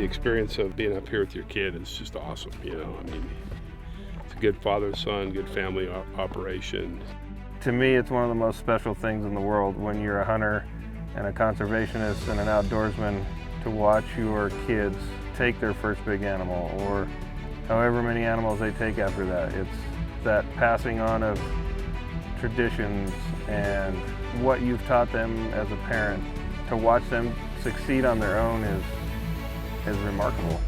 experience of being up here with your kid is just awesome, you know. I mean, it's a good father-son, good family operation. To me, it's one of the most special things in the world when you're a hunter and a conservationist and an outdoorsman, to watch your kids take their first big animal, or however many animals they take after that. It's that passing on of traditions and what you've taught them as a parent. To watch them succeed on their own is remarkable.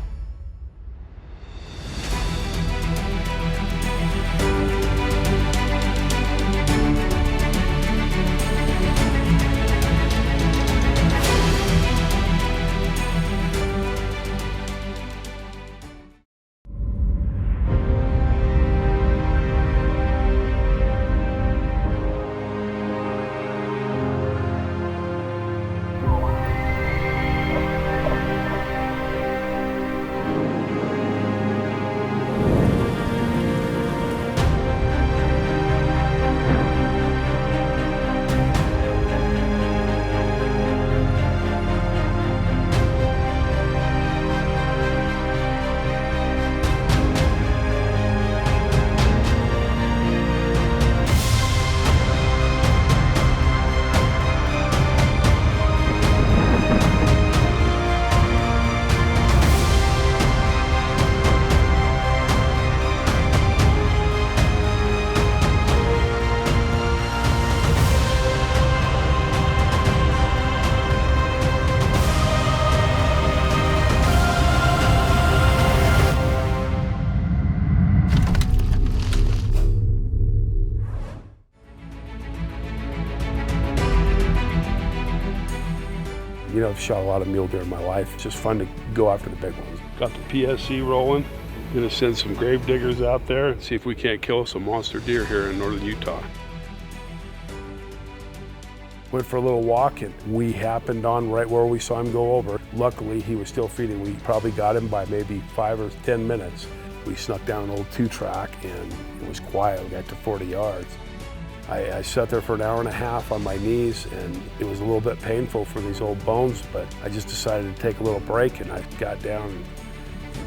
You know, I've shot a lot of mule deer in my life. It's just fun to go after the big ones. Got the PSC rolling. Gonna send some grave diggers out there and see if we can't kill some monster deer here in northern Utah. Went for a little walk and we happened on right where we saw him go over. Luckily, he was still feeding. We probably got him by maybe 5 or 10 minutes. We snuck down an old 2-track and it was quiet. We got to 40 yards. I sat there for an hour and a half on my knees, and it was a little bit painful for these old bones, but I just decided to take a little break, and I got down.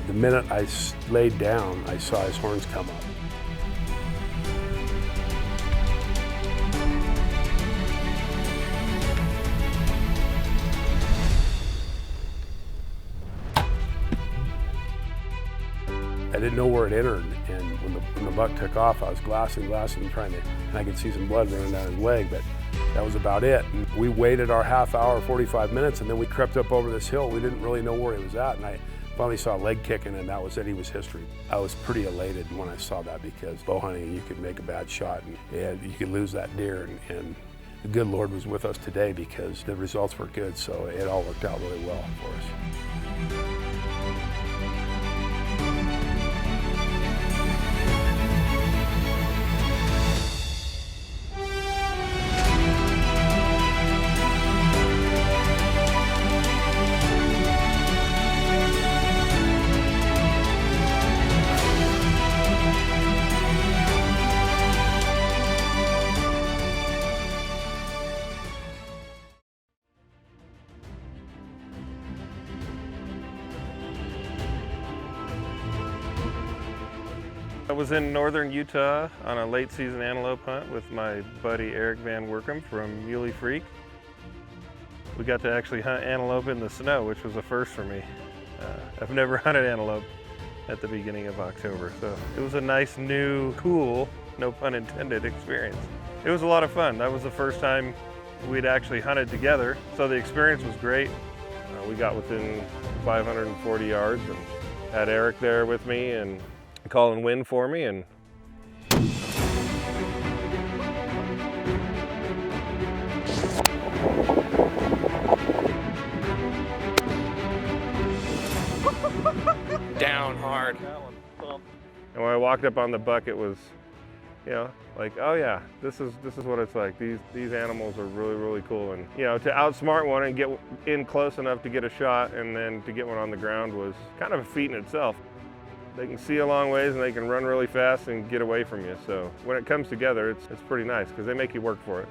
The minute I laid down, I saw his horns come up. I didn't know where it entered, and when the buck took off, I was glassing, and I could see some blood running down his leg, but that was about it. And we waited our half hour, 45 minutes, and then we crept up over this hill. We didn't really know where he was at, and I finally saw a leg kicking, and that was it. He was history. I was pretty elated when I saw that, because bow hunting, you could make a bad shot, and you could lose that deer, and the good Lord was with us today because the results were good, so it all worked out really well for us. I was in northern Utah on a late season antelope hunt with my buddy Eric Van Workum from Muley Freak. We got to actually hunt antelope in the snow, which was a first for me. I've never hunted antelope at the beginning of October, so it was a nice, new, cool, no pun intended, experience. It was a lot of fun. That was the first time we'd actually hunted together, so the experience was great. We got within 540 yards and had Eric there with me and calling wind for me, and down hard. And when I walked up on the buck, it was, you know, like, oh yeah, this is what it's like. These animals are really, really cool. And you know, to outsmart one and get in close enough to get a shot and then to get one on the ground was kind of a feat in itself. They can see a long ways and they can run really fast and get away from you. So when it comes together, it's pretty nice because they make you work for it.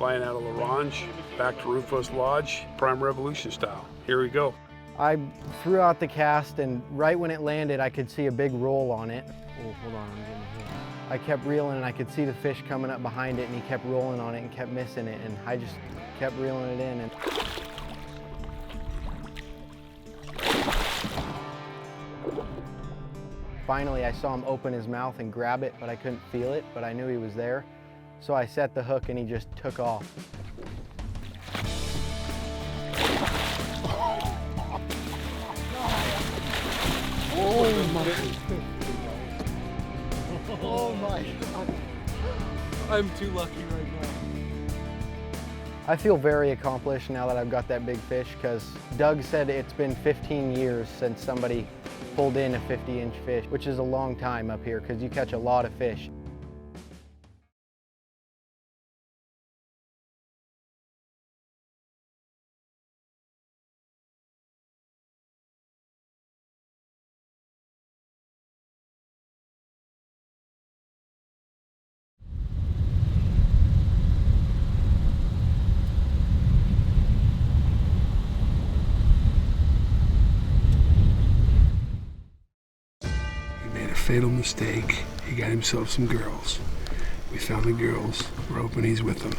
flying out of LaRange, back to Rufus Lodge, Prime Revolution style. Here we go. I threw out the cast, and right when it landed, I could see a big roll on it. Oh, hold on, I'm getting hit. I kept reeling, and I could see the fish coming up behind it, and he kept rolling on it and kept missing it, and I just kept reeling it in. And finally, I saw him open his mouth and grab it, but I couldn't feel it, but I knew he was there. So I set the hook, and he just took off. Oh my God. I'm too lucky right now. I feel very accomplished now that I've got that big fish, because Doug said it's been 15 years since somebody pulled in a 50-inch fish, which is a long time up here because you catch a lot of fish. Fatal mistake. He got himself some girls. We found the girls. We're hoping he's with them.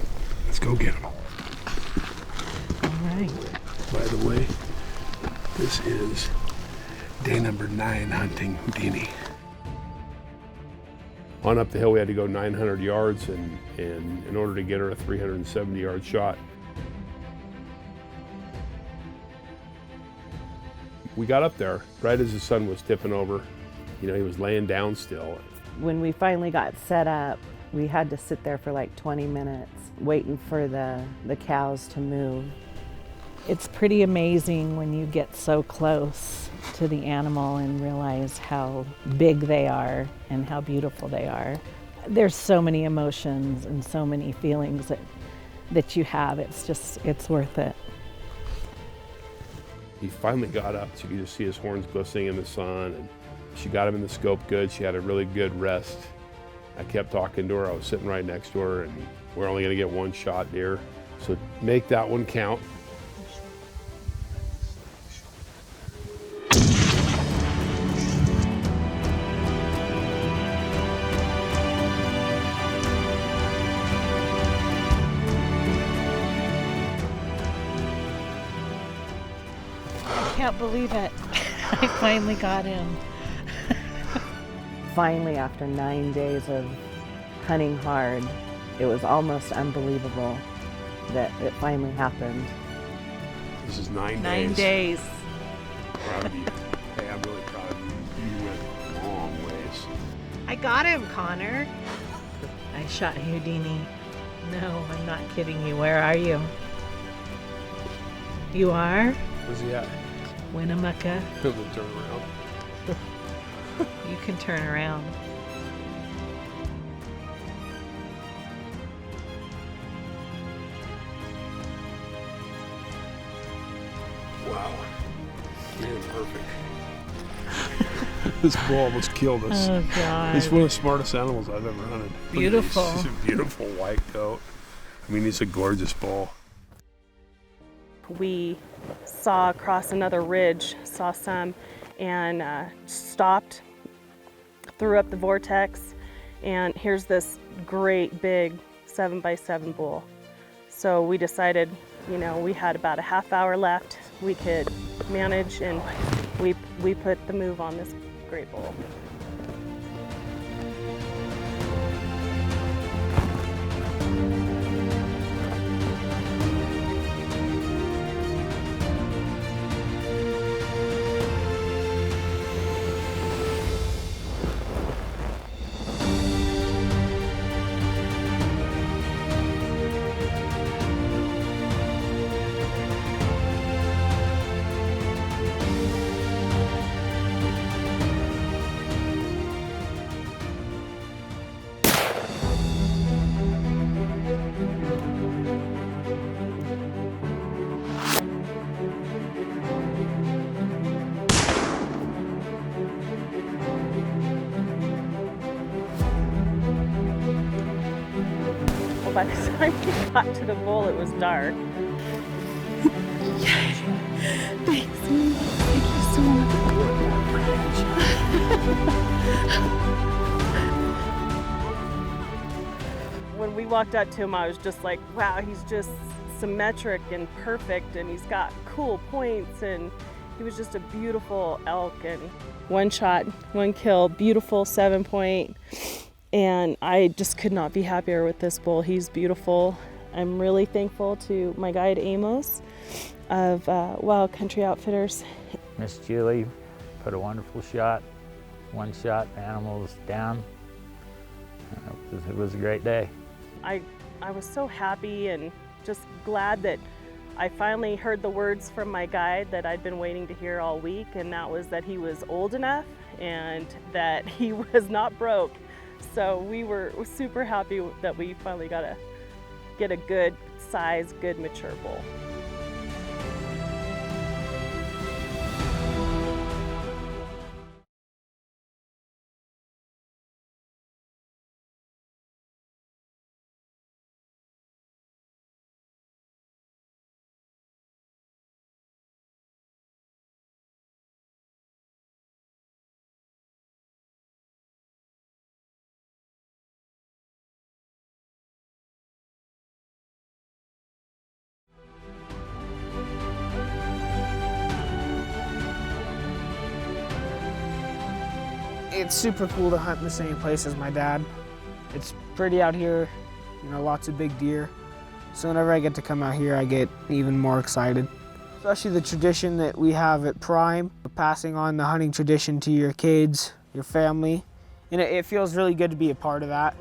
Let's go get them. All right. By the way, this is day number 9 hunting Houdini. On up the hill, we had to go 900 yards, and in order to get her a 370-yard shot. We got up there right as the sun was tipping over. You know, he was laying down still. When we finally got set up, we had to sit there for like 20 minutes waiting for the cows to move. It's pretty amazing when you get so close to the animal and realize how big they are and how beautiful they are. There's so many emotions and so many feelings that you have. It's worth it. He finally got up, so you could just see his horns glistening in the sun. And she got him in the scope good. She had a really good rest. I kept talking to her. I was sitting right next to her, and we're only going to get one shot deer. So make that one count. I can't believe it. I finally got him. Finally, after 9 days of hunting hard, it was almost unbelievable that it finally happened. This is 9 days. 9 days. Proud of you. Hey, I'm really proud of you. You went a long ways. I got him, Connor. I shot Houdini. No, I'm not kidding you. Where are you? You are? Where's he at? Winnemucca. He'll turn around. You can turn around. Wow. Man, perfect. This bull almost killed us. Oh, God. He's one of the smartest animals I've ever hunted. Beautiful. He's a beautiful white coat. I mean, he's a gorgeous bull. We saw across another ridge, saw some, and stopped, threw up the vortex, and here's this great big 7x7 bull. So we decided, you know, we had about a half hour left. We could manage, and we put the move on this great bull. By the time we got to the bull, it was dark. Thanks. Thank you so much. When we walked up to him, I was just like, wow, he's just symmetric and perfect, and he's got cool points, and he was just a beautiful elk. And one shot, one kill, beautiful 7-point, and I just could not be happier with this bull. He's beautiful. I'm really thankful to my guide Amos of Wild Country Outfitters. Miss Julie put a wonderful shot. One shot, the animal was down. It was a great day. I was so happy and just glad that I finally heard the words from my guide that I'd been waiting to hear all week, and that was that he was old enough and that he was not broke. So we were super happy that we finally got to get a good size, good mature bull. It's super cool to hunt in the same place as my dad. It's pretty out here, lots of big deer. So whenever I get to come out here, I get even more excited. Especially the tradition that we have at Prime, passing on the hunting tradition to your kids, your family, and it feels really good to be a part of that.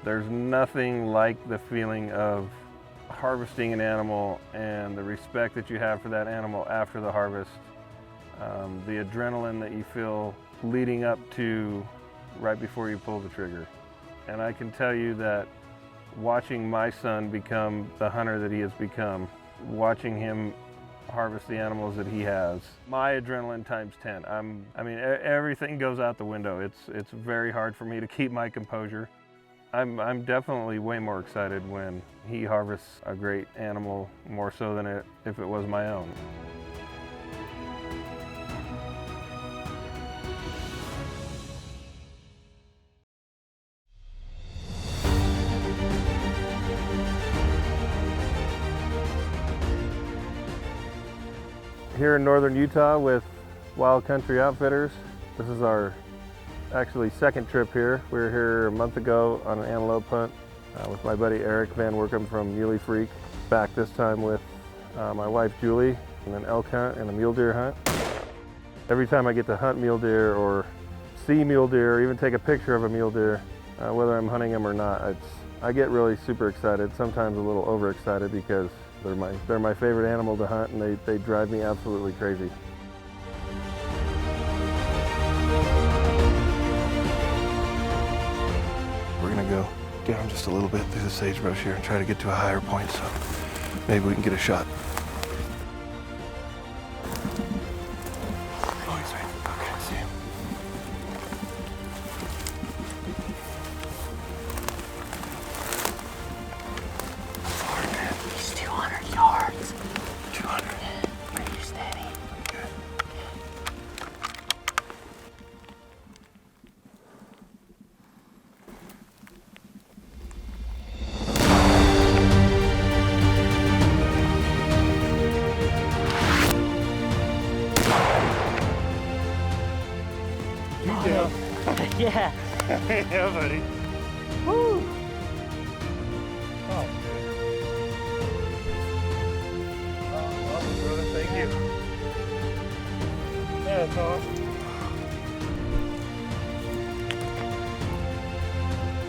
There's nothing like the feeling of harvesting an animal and the respect that you have for that animal after the harvest. The adrenaline that you feel leading up to right before you pull the trigger. And I can tell you that watching my son become the hunter that he has become, watching him harvest the animals that he has, my adrenaline times 10. I mean, everything goes out the window. It's very hard for me to keep my composure. I'm definitely way more excited when he harvests a great animal, more so than if it was my own. Here in northern Utah with Wild Country Outfitters, this is our actually second trip here. We were here a month ago on an antelope hunt with my buddy Eric Van Workum from Muley Freak. Back this time with my wife Julie and an elk hunt and a mule deer hunt. Every time I get to hunt mule deer or see mule deer or even take a picture of a mule deer, whether I'm hunting them or not, I get really super excited, sometimes a little overexcited because they're my favorite animal to hunt and they drive me absolutely crazy. We're gonna go down just a little bit through the sagebrush here and try to get to a higher point, so maybe we can get a shot. Oh, he's right. Okay, I see him. Yeah. Yeah, buddy. Woo. Oh, awesome, brother. Thank you. That's awesome.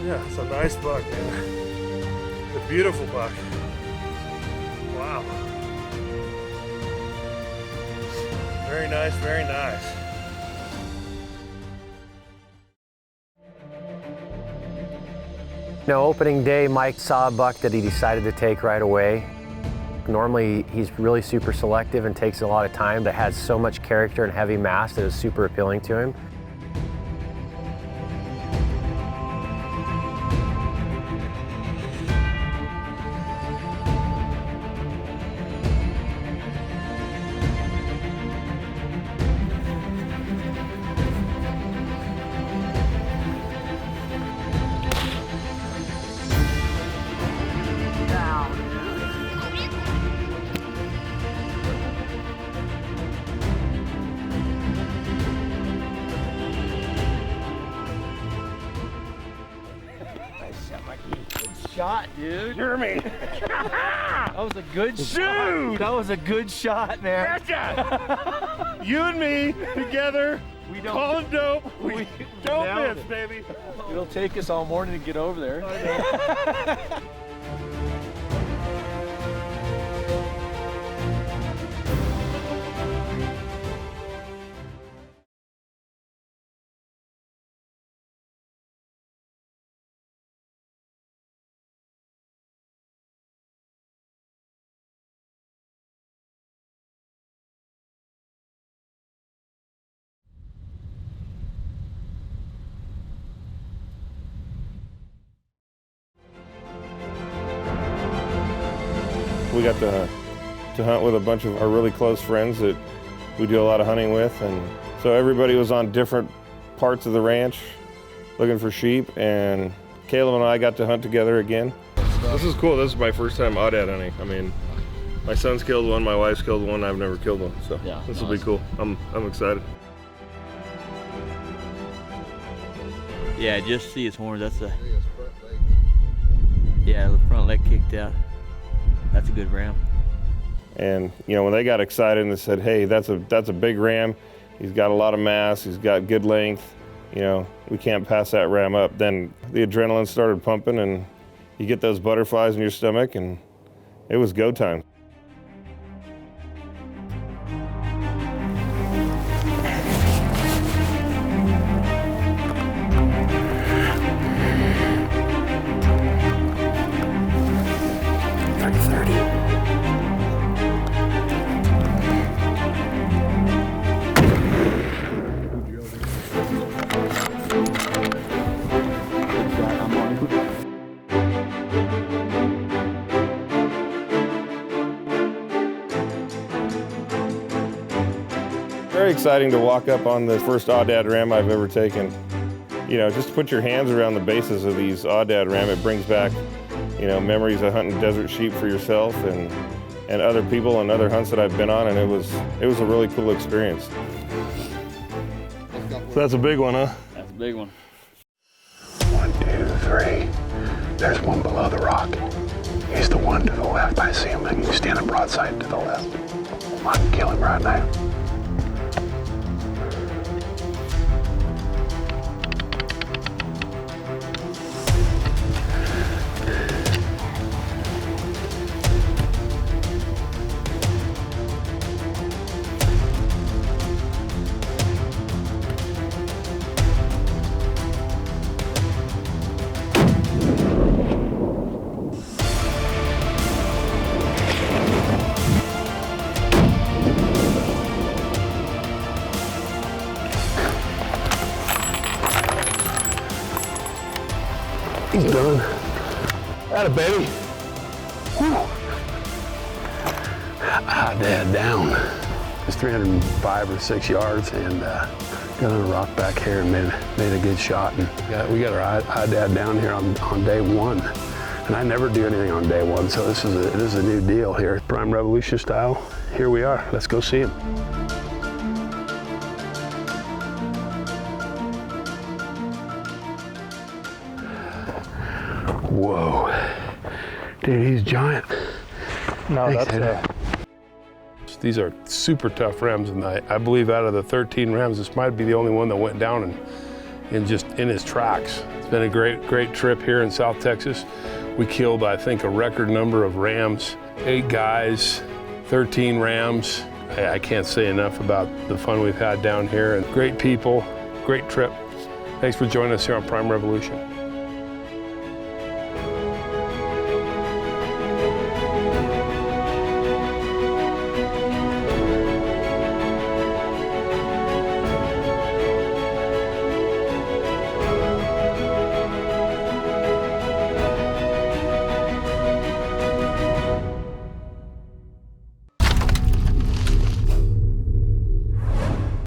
Yeah, it's a nice buck, man. It's a beautiful buck. Wow. Very nice, very nice. No, opening day, Mike saw a buck that he decided to take right away. Normally, he's really super selective and takes a lot of time, but has so much character and heavy mass that is super appealing to him. Shot, dude. Jeremy! That was a good shot. Dude! That was a good shot, man. Gotcha! You and me together, We don't. calling dope. We don't nailed miss, it. baby. It'll take us all morning to get over there. We got to hunt with a bunch of our really close friends that we do a lot of hunting with, and so everybody was on different parts of the ranch looking for sheep, and Caleb and I got to hunt together again. This is cool. This is my first time aoudad hunting. I mean, my son's killed one, my wife's killed one, I've never killed one, so Yeah, this will be cool. I'm excited. Yeah, just see his horns. That's a. Yeah, the front leg kicked out. That's a good ram. And you know, when they got excited and they said, "Hey, that's a big ram. He's got a lot of mass. He's got good length. You know, we can't pass that ram up." Then the adrenaline started pumping, and you get those butterflies in your stomach, and it was go time. Very exciting to walk up on the first aoudad ram I've ever taken. You know, just to put your hands around the bases of these aoudad ram, it brings back, you know, memories of hunting desert sheep for yourself and other people and other hunts that I've been on, and it was a really cool experience. So that's a big one, huh? That's a big one. 1, 2, 3. There's one below the rock. He's the one to the left. I see him, and he's standing broadside to the left. I can kill him right now. He's done. Atta baby. Whew. Aoudad down. It's 305 or 6 yards, and got on a rock back here and made a good shot. And we got our aoudad down here on day one. And I never do anything on day one, so this is a new deal here. Prime Revolution style. Here we are. Let's go see him. Whoa. Dude, he's giant. No, Thanks, that's These are super tough rams, and I believe out of the 13 rams, this might be the only one that went down in his tracks. It's been a great trip here in South Texas. We killed, I think, a record number of rams, 8 guys, 13 rams. I can't say enough about the fun we've had down here, and great people, great trip. Thanks for joining us here on Prime Revolution.